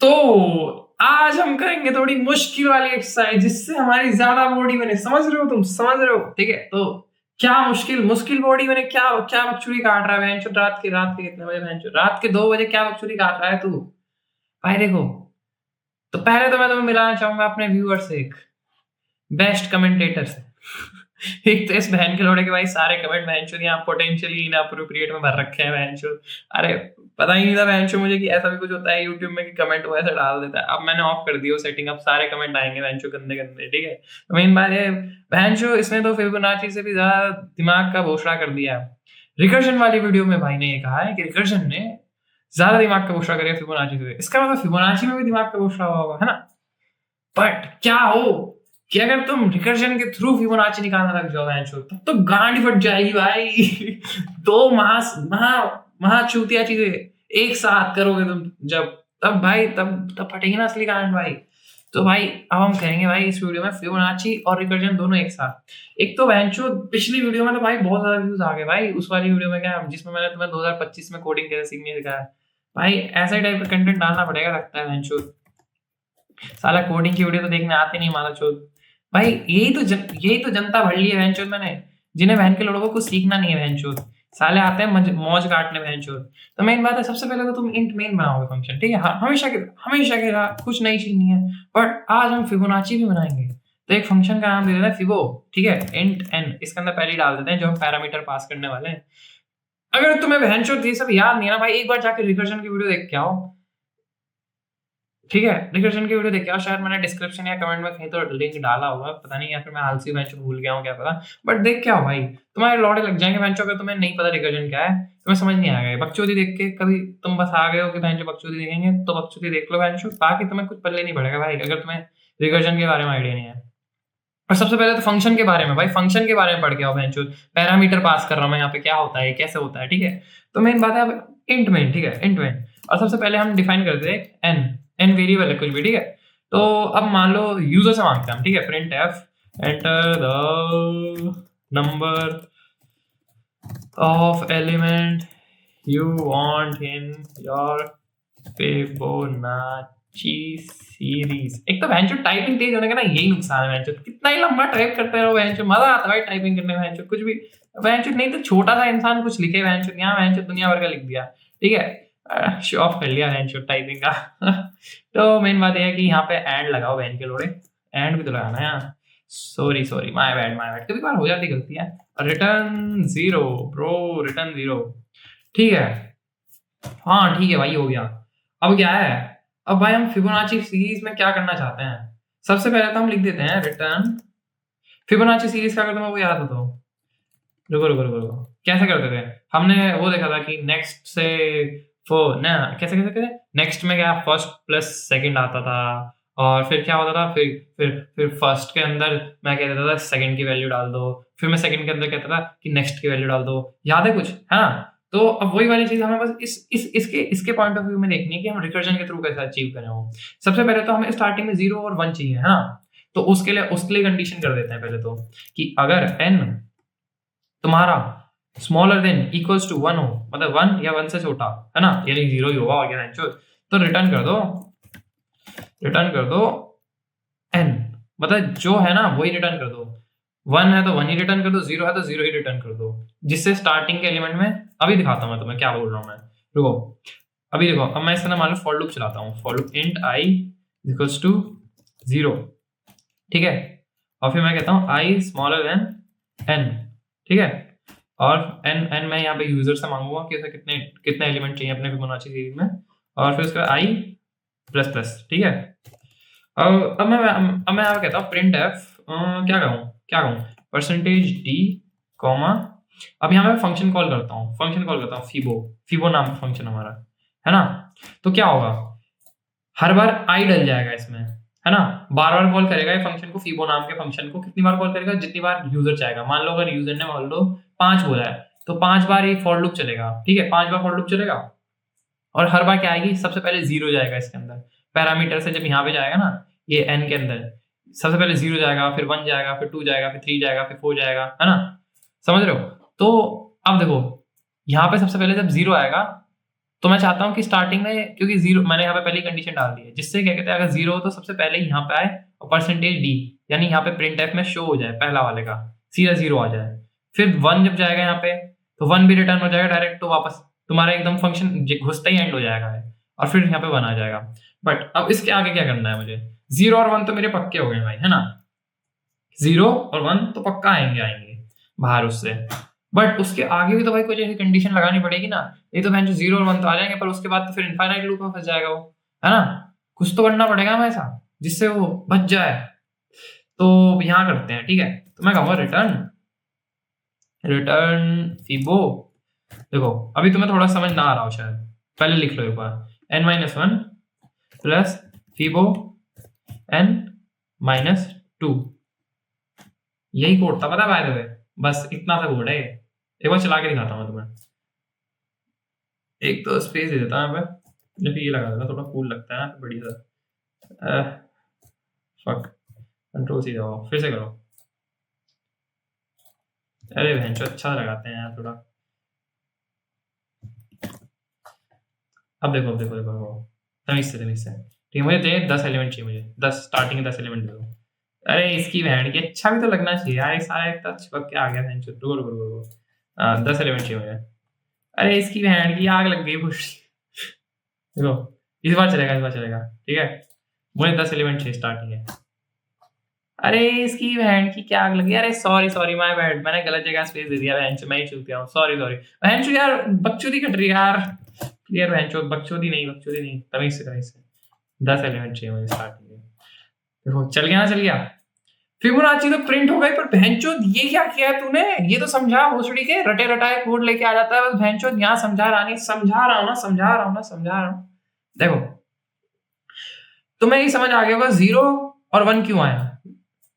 तो आज हम करेंगे थोड़ी मुश्किल वाली एक्सरसाइज जिससे हमारी ज्यादा बॉडी बने। समझ रहे हो, तुम समझ रहे हो? ठीक है, तो क्या मुश्किल मुश्किल बॉडी बने? क्या क्या बकचोदी काट रहा है भैंचो? रात के कितने बजे भैंचो? रात के 2 बजे क्या बकचोदी काट रहा है तू? भाई देखो, तो पहले तो मैं तुम्हें मिलाना चाहूंगा अपने व्यूअर से, एक बेस्ट कमेंटेटर से। एक तो इस बहन के लोड़े के भाई सारे कमेंट बहनचोद यहाँ पोटेंशियली इनअप्रोप्रिएट में भर रखे हैं बहनचोद। अरे पता ही नहीं था बहनचोद मुझे कि ऐसा भी कुछ होता है यूट्यूब में कि कमेंट वो ऐसे डाल देता है। अब मैंने ऑफ कर दिया सेटिंग, अब सारे कमेंट आएंगे बहनचोद गंदे गंदे। ठीक है, तो मेन बात है बहनचोद इसने तो फिबोनाची से भी ज्यादा दिमाग का बोछड़ा कर दिया है। रिकर्जन वाली वीडियो में भाई ने ये कहा है कि रिकर्जन ने ज्यादा दिमाग का बोछड़ा करेगा फिबोनाची से। इसका मतलब फिबोनाची में भी दिमाग का बोछड़ा हुआ होगा, है ना? बट क्या हो कि अगर तुम रिकर्जन के थ्रू फिबोनाची निकालने लग जाओ बहनचोद, तब तो गांड फट जाएगी भाई। दो महा चूतिया चीजें एक साथ करोगे तुम जब, तब भाई तब फटेगी ना असली गांड भाई। तो भाई अब हम कहेंगे भाई इस वीडियो में फिबोनाची और रिकर्जन दोनों एक साथ। एक तो बहनचोद पिछली वीडियो में तो भाई बहुत ज्यादा व्यूज आ गए भाई, उस वाली वीडियो में क्या जिसमें मैंने तुम्हें 2025 में कोडिंग कैसे सीखनी सिखाया। भाई ऐसा ही टाइप का कंटेंट डालना पड़ेगा लगता है बहनचोद। साला कोडिंग की वीडियो तो देखने आते नहीं हमारा चोद। भाई यही तो जनता भर ली है बहनचोद मैंने, जिन्हें बहन के लोगों को कुछ सीखना नहीं है बहनचोद। साले आते हैं मौज काटने बहनचोद। तो मेन बात है, सबसे पहले तो तुम इंट मेन बनाओगे फंक्शन, ठीक है? हमेशा के कुछ नई चीज नहीं है। बट आज हम फिबोनाची भी बनाएंगे। तो एक फंक्शन का नाम दे देते हैं फिबो, ठीक है? इंट एन इसके अंदर पहले ही डाल देते हैं जो हम पैरामीटर पास करने वाले हैं। अगर तुम्हें बहनचोद ये सब याद नहीं है ना भाई, एक बार जाके रिकर्जन की वीडियो देख के आओ, ठीक है? रिकर्जन की वीडियो देखिए, और शायद मैंने डिस्क्रिप्शन या कमेंट में कहीं तो लिंक डाला होगा, पता नहीं, या फिर मैं आलसी बेंच भूल गया हूँ, क्या पता। बट देख क्या हो भाई, तुम्हारे लौड़े लग जाएंगे बेंचों अगर तुम्हें नहीं पता रिकर्जन क्या है, तुम्हें समझ नहीं आएगा। बकचोदी देख के कभी तुम बस आ गए हो कि बेंचो बकचोदी देखेंगे तो बकचोदी देख लो बेंचो, बाकी तुम्हें कुछ पल्ले नहीं पड़ेगा भाई अगर तुम्हें रिकर्जन के बारे में आइडिया नहीं है। और सबसे पहले तो फंक्शन के बारे में, भाई फंक्शन के बारे में पढ़ के आओ बेंचो। पैरामीटर पास कर रहा हूँ मैं यहाँ पे, क्या होता है कैसे होता है, ठीक है? तो मेन बात है अब इंट मेन, ठीक है? इंट मेन, और सबसे पहले हम डिफाइन करते हैं एन वेरिएबल है कुछ भी, ठीक है? तो अब मान लो यूजर से मांगते हैं हम, ठीक है? Print F enter the number of element you want in your Fibonacci series. एक तो बेंचो टाइपिंग तेज होने का ना यही नुकसान है बेंचो, कितना ही लंबा टाइप करते रहो बेंचो, मजा आता है भाई टाइपिंग करने में बेंचो। कुछ भी बेंचो नहीं तो छोटा सा इंसान कुछ लिखे बेंचो, यहाँ बेंचो दुनिया भर का लिख दिया, ठीक है? शो ऑफ कर लिया बेंचो टाइपिंग का। तो मेन बात यह है कि यहाँ पे एंड लगाओ बहन के लोड़े, एंड भी तो लगाना है यहाँ। सॉरी माय बैड, कभी बार हो जाती गलती है। रिटर्न 0 ब्रो, रिटर्न 0, ठीक है? हाँ ठीक है भाई, हो गया। अब क्या है, अब भाई हम फिबोनाची सीरीज में क्या करना चाहते हैं? सबसे पहले तो हम लिख देते हैं रिटर्न फिबोनाची सीरीज का, अगर तुम्हें वो याद हो तो। रुको, कैसे करते थे? हमने वो देखा था कि नेक्स्ट से ना कैसे नेक्स्ट में क्या फर्स्ट प्लस सेकंड आता था, और फिर क्या होता था, फिर फर्स्ट के अंदर मैं कह देता था सेकंड की वैल्यू डाल दो, फिर मैं सेकंड के अंदर कहता था कि नेक्स्ट की वैल्यू डाल दो। याद है कुछ, है ना? तो अब वही वाली चीज हमें बस इसके पॉइंट ऑफ व्यू में देखनी है कि हम रिकर्जन के थ्रू कैसे अचीव करें वो। सबसे पहले तो हमें स्टार्टिंग में 0 और 1 चाहिए, है ना? तो उसके लिए कंडीशन कर देते हैं पहले तो कि अगर n तुम्हारा स्मॉलर देन इक्वल्स टू 1 हो, मतलब 1 या 1 से छोटा, है ना, यानी 0 ही होगा और क्या, तो रिटर्न कर दो n, मतलब जो है ना वही रिटर्न कर दो। 1 है तो 1 ही रिटर्न कर दो, 0 है तो 0 ही रिटर्न कर दो, जिससे स्टार्टिंग के एलिमेंट में, अभी दिखाता हूं मैं तुम्हें क्या बोल रहा हूं मैं, रुको अभी देखो। अब मैं इसका ना मान लो फॉर लूप चलाता हूँ, for loop int i equals to 0, ठीक है? और फिर मैं कहता हूँ i स्मॉलर देन n, ठीक है? और n मैं यहाँ पे यूजर से मांगूंगा कि उसे कितने एलिमेंट चाहिए अपने फिबोनाची सीरीज में, और फिर उसका i प्लस प्लस, ठीक है? अब मैं यहाँ कहता हूँ प्रिंट एफ, क्या कहूँ परसेंटेज d कॉमा, अब यहाँ मैं फंक्शन कॉल करता हूँ फिबो नाम का फंक्शन हमारा, है ना? तो क्या होगा, हर बार i डल जाएगा इसमें, है ना? बार बार कॉल करेगा ये फंक्शन को, फिबो नाम के फंक्शन को। कितनी बार कॉल करेगा? जितनी बार यूजर चाहेगा। मान लो अगर यूजर ने मान लो 5 बोला है तो 5 बार ये फॉर लूप चलेगा, ठीक है? 5 बार फॉर लूप चलेगा, और हर बार क्या आएगी, सबसे पहले 0 जाएगा इसके अंदर। पैरामीटर से जब यहाँ पे जाएगा ना ये n के अंदर, सबसे पहले 0 जाएगा, फिर 1 जाएगा, फिर 2 जाएगा, फिर 3 जाएगा, फिर 4 जाएगा, है ना? समझ रहे हो? तो अब देखो यहाँ पे सबसे पहले जब 0 आएगा तो मैं चाहता हूँ कि स्टार्टिंग में, क्योंकि जीरो मैंने यहाँ पे पहले कंडीशन डाल दी है, जिससे क्या कहते हैं, अगर जीरो हो तो सबसे पहले यहाँ पे आए और परसेंटेज डी, यानी यहाँ पे प्रिंट एफ में शो हो जाए पहला वाले का, सीधा जीरो आ जाए। फिर 1 जब जाएगा यहाँ पे तो 1 भी रिटर्न हो जाएगा डायरेक्ट, तो वापस तुम्हारा एकदम फंक्शन घुसता ही एंड हो जाएगा है, और फिर यहाँ पे 1 आ जाएगा। बट अब इसके आगे क्या करना है मुझे, 0 और 1 तो मेरे पक्के हो गए भाई, है ना, 0 और 1 तो पक्का आएंगे बाहर उससे। बट उसके आगे भी तो भाई कुछ ऐसी कंडीशन लगानी पड़ेगी ना, ये तो बहन जो 0 और 1 तो आ जाएंगे, पर उसके बाद तो फिर इनफाइनाइट लूप में फंस जाएगा वो, है ना। कुछ तो करना पड़ेगा हमें ऐसा जिससे वो बच जाए। तो यहाँ करते हैं, ठीक है, तो मैं कहूँगा रिटर्न फिबो। देखो अभी तुम्हें थोड़ा समझ ना आ रहा हो शायद, पहले लिख लो एक बार, n-1 प्लस फिबो n-2। यही कोड था, पता है बाय द वे, बस इतना सा कोड है। एक बार चला के दिखाता हूँ तुम्हें, एक तो स्पेस दे देता हूँ यहाँ पे, जब ये लगा देता थोड़ा कूल लगता है ना, बढ़िया सा। फक, कंट्रोल सी दबाओ, फिर से करो। अरे बहन चो, अच्छा लगाते हैं यार थोड़ा। अब देखो देखो देखो, तमीज से ठीक है, मुझे दे 10 एलिमेंट चाहिए, मुझे 10 स्टार्टिंग के 10 एलिमेंट दे दो। अरे इसकी बहन की, अच्छा भी तो लगना चाहिए यार, सारा एक चिपक के आ गया बहन चो, रुको रुको रुको, 10 एलिमेंट चाहिए मुझे। अरे इसकी बहन की आग लग गई कुछ। देखो इस बार चलेगा, ठीक है, मुझे 10 एलिमेंट चाहिए स्टार्टिंग है। अरे इसकी बहन की क्या आग लगी, अरे सॉरी माय बैड, मैंने गलत जगह स्पेस दे दिया बहन चो, मैं ही चूक गया हूँ, सॉरी बहन चो यार, बकचोदी कट रही है यार बहन चो, बकचोदी नहीं, तमीज से 10 एलिमेंट चाहिए मुझे स्टार्टिंग में। देखो चल गया, फिबोनाची तो प्रिंट हो गई, पर बहनचोद ये क्या किया है तूने, ये तो समझा, भोसड़ी के रटे रटाए कोड लेके आ जाता है बस बहनचोद, यहाँ समझा रहा हूँ। देखो तुम्हें ये समझ आ गया होगा 0 और 1 क्यों आया,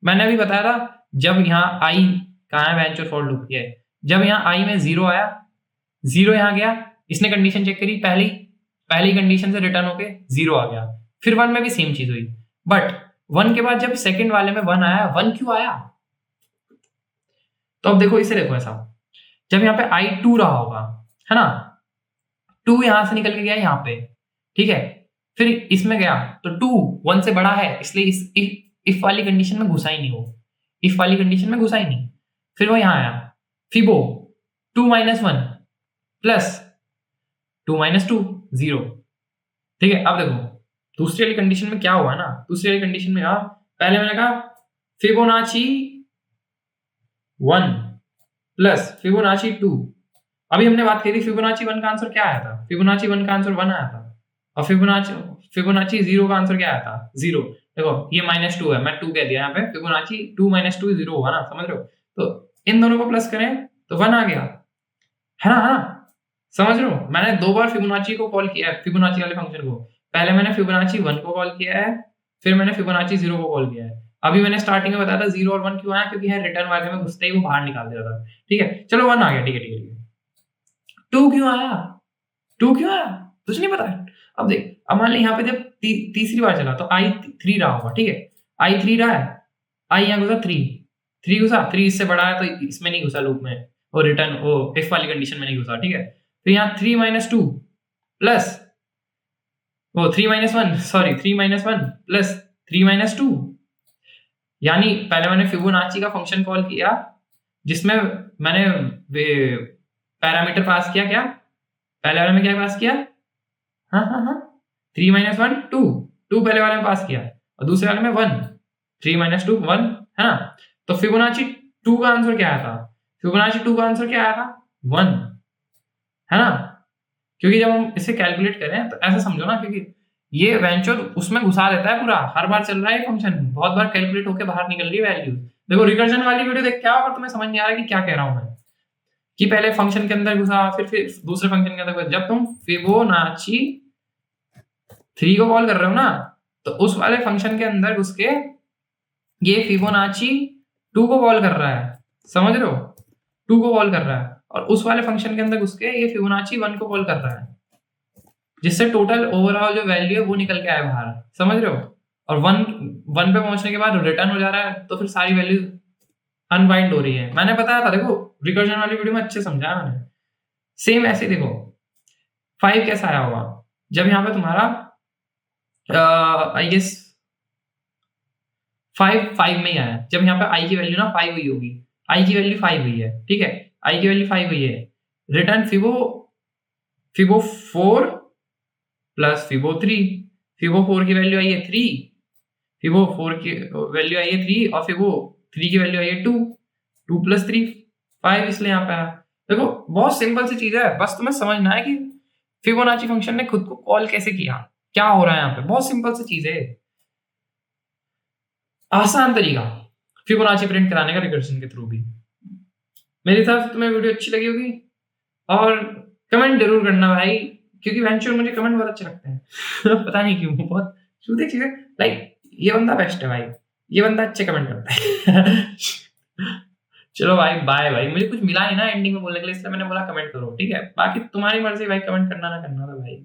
मैंने अभी बताया था, जब यहाँ आई कहाँ है बहनचोद फॉर लूप, ये जब यहाँ आई में 0 आया, 0 यहाँ गया, इसने कंडीशन चेक करी, पहली कंडीशन से रिटर्न होके 0 आ गया, फिर 1 में भी सेम चीज हुई, बट 1 के बाद जब सेकंड वाले में 1 आया, 1 क्यों आया, तो अब देखो इसे देखो ऐसा, जब यहाँ पे I2 रहा होगा, है ना, 2 यहां से निकल के गया यहाँ पे, ठीक है, फिर इसमें गया तो 2 1 से बड़ा है, इसलिए इस इफ वाली कंडीशन में घुसा ही नहीं, वो इफ वाली कंडीशन में घुसा ही नहीं, फिर वो यहाँ आया, फिबो 2-1 प्लस 2-2 0, ठीक है। अब देखो दूसरी वाली कंडीशन में क्या हुआ ना, दूसरी वाली कंडीशन में पहले मैंने कहा फिबोनाची 1 प्लस फिबोनाची 2, अभी हमने बात की थी फिबोनाची 1 का आंसर क्या आया था, फिबोनाची 1 का आंसर 1 आया था, और फिबोनाची 0 का आंसर क्या आया था, 0। देखो ये -2 है, मैं 2 कह दिया यहाँ पे, फिबोनाची 2-2 0 होगा ना, समझ रहे हो, तो इन दोनों को प्लस करें तो 1 आ गया, है ना, समझ रहे हो, मैंने 2 बार फिबोनाची को कॉल किया है, फिबोनाची वाले फंक्शन को, पहले मैंने फिबोनाची 1 को कॉल किया है, फिर मैंने फिबोनाची 0 को कॉल किया है। अभी मैंने स्टार्टिंग में बताया था 0 और 1 क्यों आया, क्योंकि है रिटर्न वाले में घुसते ही वो बाहर निकाल देता था, ठीक है, चलो 1 आ गया, ठीक है। 2 क्यों आया, कुछ नहीं पता है। अब देख, अब मान ली यहाँ पे जब तीसरी बार चला तो I3 रहा होगा, ठीक है, I3 रहा है, I यहाँ घुसा 3 घुसा, 3 इससे बड़ा है तो इसमें नहीं घुसा लूप में, वो रिटर्न वो इफ वाली कंडीशन में नहीं घुसा, ठीक है। तो यहाँ 3-2 प्लस वो 3-1 प्लस 3-2, यानी पहले मैंने फिबोनाची का फंक्शन कॉल किया जिसमें मैंने पैरामीटर पास किया, क्या पहले वाले में क्या पास किया, हाँ 3-1 2 पहले वाले में पास किया, और दूसरे वाले में 1 3-2 1, है ना। तो फिबोनाची 2 का आंसर क्या आया था, फिबोनाची 2 का आंसर क्या आया था, 1, है ना, क्योंकि जब हम इसे कैलकुलेट करें तो ऐसा समझो ना, क्योंकि ये वेंचर उसमें घुसा देता है पूरा, हर बार चल रहा है फंक्शन, बहुत बार कैलकुलेट होकर बाहर निकल रही है वैल्यू। देखो रिकर्जन वाली वीडियो देख क्या होगा, तुम्हें समझ नहीं आ रहा है कि क्या कह रहा हूं मैं, कि पहले फंक्शन के अंदर घुसा, फिर दूसरे फंक्शन के अंदर, जब तुम फिबोनाची 3 को कॉल कर रहे हो ना, तो उस वाले फंक्शन के अंदर घुस के ये फिबोनाची 2 को कॉल कर रहा है, समझ रहे हो, 2 को कॉल कर रहा है, और उस वाले फंक्शन के अंदर घुस के ये फिबोनाची 1 को कॉल कर रहा है, जिससे टोटल ओवरऑल जो वैल्यू है वो निकल के आए बाहर, समझ रहे हो, और 1 पे पहुंचने के बाद रिटर्न हो जा रहा है, तो फिर सारी वैल्यू अनबाइंड हो रही है। मैंने बताया था, देखो रिकर्जन वाली वीडियो में अच्छे समझाया मैंने, सेम ऐसे देखो 5 कैसा आया होगा? जब यहाँ पे तुम्हारा आई गेस 5 में ही आया है। जब यहाँ पे i की वैल्यू ना 5 हुई होगी, i की वैल्यू 5 हुई है, ठीक है? i की वैल्यू 5 हुई है। Return फिबो 4 plus फिबो 3। फिबो 4 की वैल्यू आई है 3, फिबो 4 की वैल्यू आई है 3 और फिबो 3 की वैल्यू आई है 2। 2 प्लस 3 5 इसलिए यहाँ पे आया। देखो बहुत सिंपल सी चीज है, बस तुम्हें समझना है कि फिबोनाची फंक्शन ने खुद को कॉल कैसे किया, क्या हो रहा है यहाँ पे। बहुत सिंपल सी चीज है, आसान तरीका फिबोनाची प्रिंट कराने का रिकर्जन के थ्रू भी। मेरे हिसाब से तुम्हें वीडियो अच्छी लगी होगी और कमेंट जरूर करना भाई, क्योंकि वेंचर मुझे कमेंट बहुत अच्छे लगते हैं पता नहीं क्यों, बहुत छूते चीजें। लाइक ये बंदा बेस्ट है भाई, ये बंदा अच्छे कमेंट करता है चलो भाई बाय भाई, मुझे कुछ मिला नहीं ना एंडिंग में बोलने के लिए, इसलिए मैंने बोला कमेंट करो, ठीक है? बाकी तुम्हारी मर्जी भाई, कमेंट करना ना करना था भाई।